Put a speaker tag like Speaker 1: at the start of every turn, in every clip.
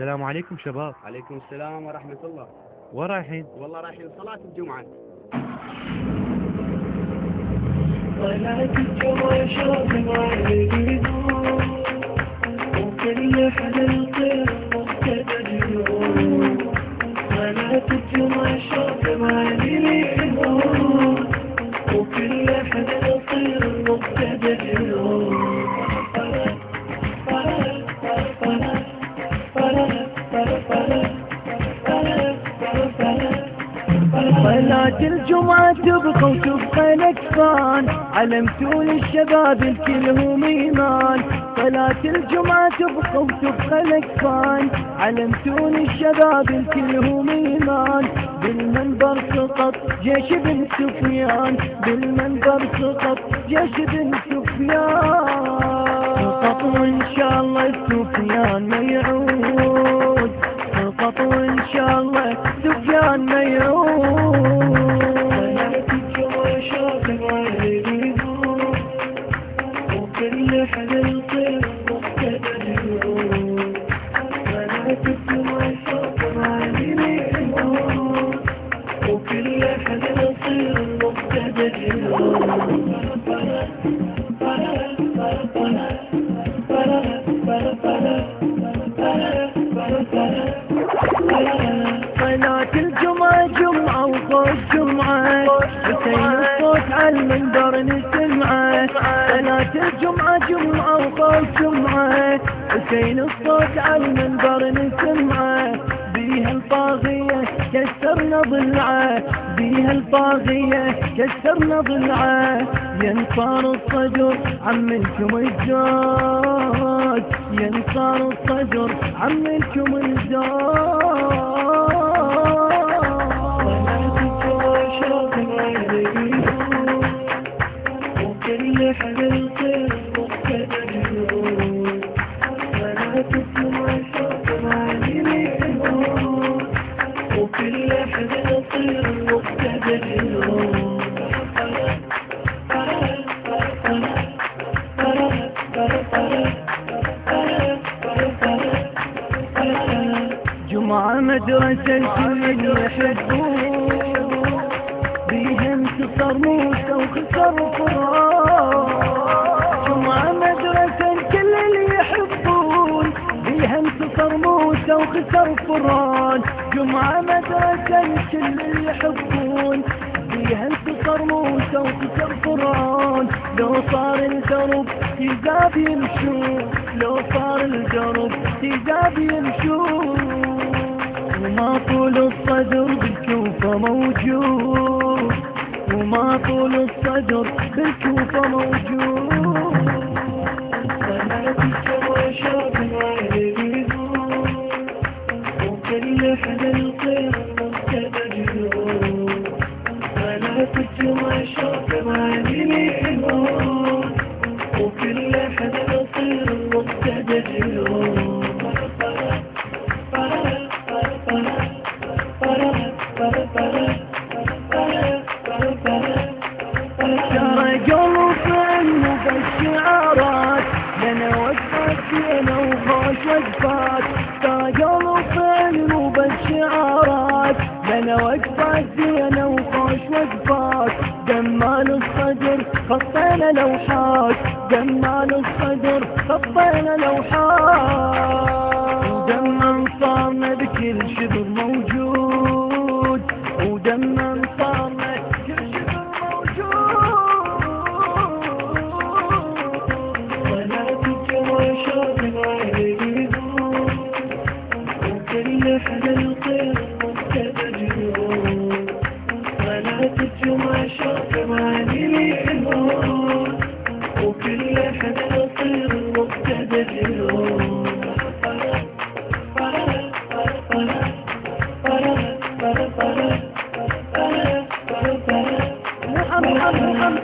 Speaker 1: السلام عليكم شباب.
Speaker 2: عليكم السلام ورحمة الله.
Speaker 1: وين رايحين؟
Speaker 2: والله رايحين صلاة الجمعة.
Speaker 3: صلاة الجمعة شاطم على وكل حدا يطير مقتدى اليوم. صلاة الجمعة شاطم على وكل حدا يطير مقتدى اليوم. صلاة الجمعة تبقى وتبقى الأكفان، علمتوا للشباب الكلهم إيمان. صلاة الجمعة تبقى وتبقى الأكفان، علمتوا للشباب الكلهم إيمان. بالمنبر سقط جيش بن سفيان، بالمنبر سقط جيش بن سفيان. سقط وإن شاء الله سفيان ما يعود، سقط وإن شاء الله سفيان ما يعود. صلاة الجمعة شاطم على وكل حدا يطير مقتدى اليوم. صلاة الجمعة شاطم على وكل حدا يطير مقتدى اليوم. صلاة الجمعة جمعة وفوق جمعة، حسين الصوت على المنبر نسمعه. صلاة الجمعة جمعة وفوق جمعة، حسين الصوت على المنبر نسمعه. بيها الطاغية كسرنا ضلعه، بيها الطاغية كسرنا ضلعه. يا انصار الصدر عملكم الزاد، يا انصار الصدر عملكم الزاد. وكل حدا يطير مقتدى اليوم. صلاة الجمعة شاطم على وكل حدا يطير مقتدى اليوم. جمعة مدرسة الكل يحبون، بيها انتصر موسى وخسر فرعون. جمعة مدرسة الكل اللي يحبون، بيها انتصر موسى وخسر فرعون. جمعة مدرسة الكل اللي يحبون، بيها انتصر موسى وخسر فرعون. لو صار الدرب يزاب يمشون، لو صار الدرب يزاب يمشون. وما طول الصدر بالكوفة موجود، وما طول الصدر بالكوفة موجود. صلاة الجمعة شاطم على وكل حدا يطير مقتدى اليوم. صلاة الجمعة شاطم على وكل حدا يطير مقتدى اليوم. شرقوا فن بالشعارات، لنا وقفات زينة وخوش وقفات. شرقوا فن بالشعارات، لنا وقفات زينة وخوش وقفات. جمال الصدر خطينا لوحات، جمال الصدر خطينا لوحات. ودم انصارنا بكل شبر موجود، ودم انصارنا بكل شبر موجود. صلاة الجمعة شاطم على وكل حدا يطير مقتدى اليوم. صلاة الجمعة شاطم على وكل حدا يطير مقتدى اليوم.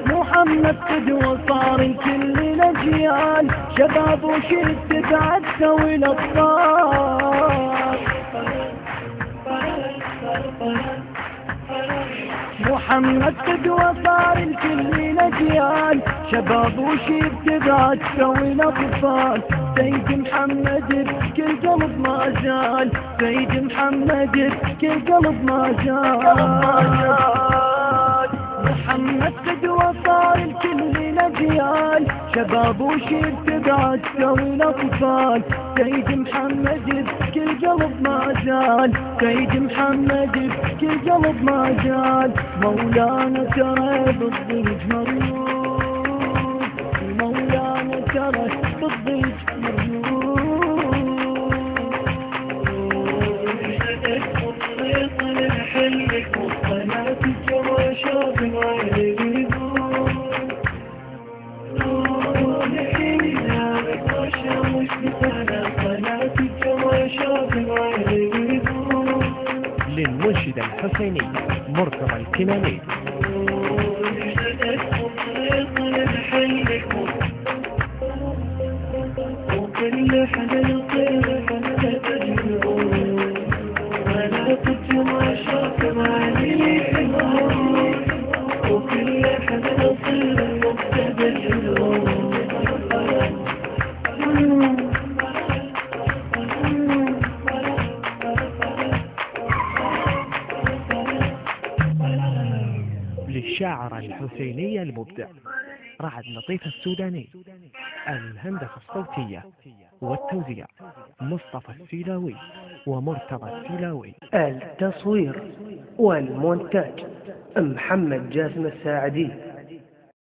Speaker 3: محمد قدوة صار الكل الأجيال، شباب وشدة عدة والأطفال. محمد قدوة صار الكل الأجيال، شباب وشدة عدة والأطفال. سيد محمد بكل قلب ما زال، سيد محمد بكل قلب ما زال. محمد قدوة صار لكل الأجيال، شباب وشيب بعد سوي الأطفال. سيد محمد بكل قلب ما زال، سيد محمد بكل قلب ما زال. مولانا ترى بالضيج مريوط، مولانا ترى بالضيج مريوط. مطلق لحلك والصلاة الجوى شاف غير يقول لحينا بطاشا مش بسنة صلاة الجوى شاف غير يقول.
Speaker 1: للمنشد الحسيني مرتضى الكناني.
Speaker 3: وكل حدا يطير حتى تجنون، ولا تجمع شاف عليك الهون. وكل حدا يطير حتى تجنون.
Speaker 1: للشاعر الحسيني المبدع رعد لطيف السوداني. الهندسة الصوتية والتوزيع مصطفى السيلاوي ومرتضى السيلاوي.
Speaker 4: التصوير والمونتاج محمد جاسم الساعدي.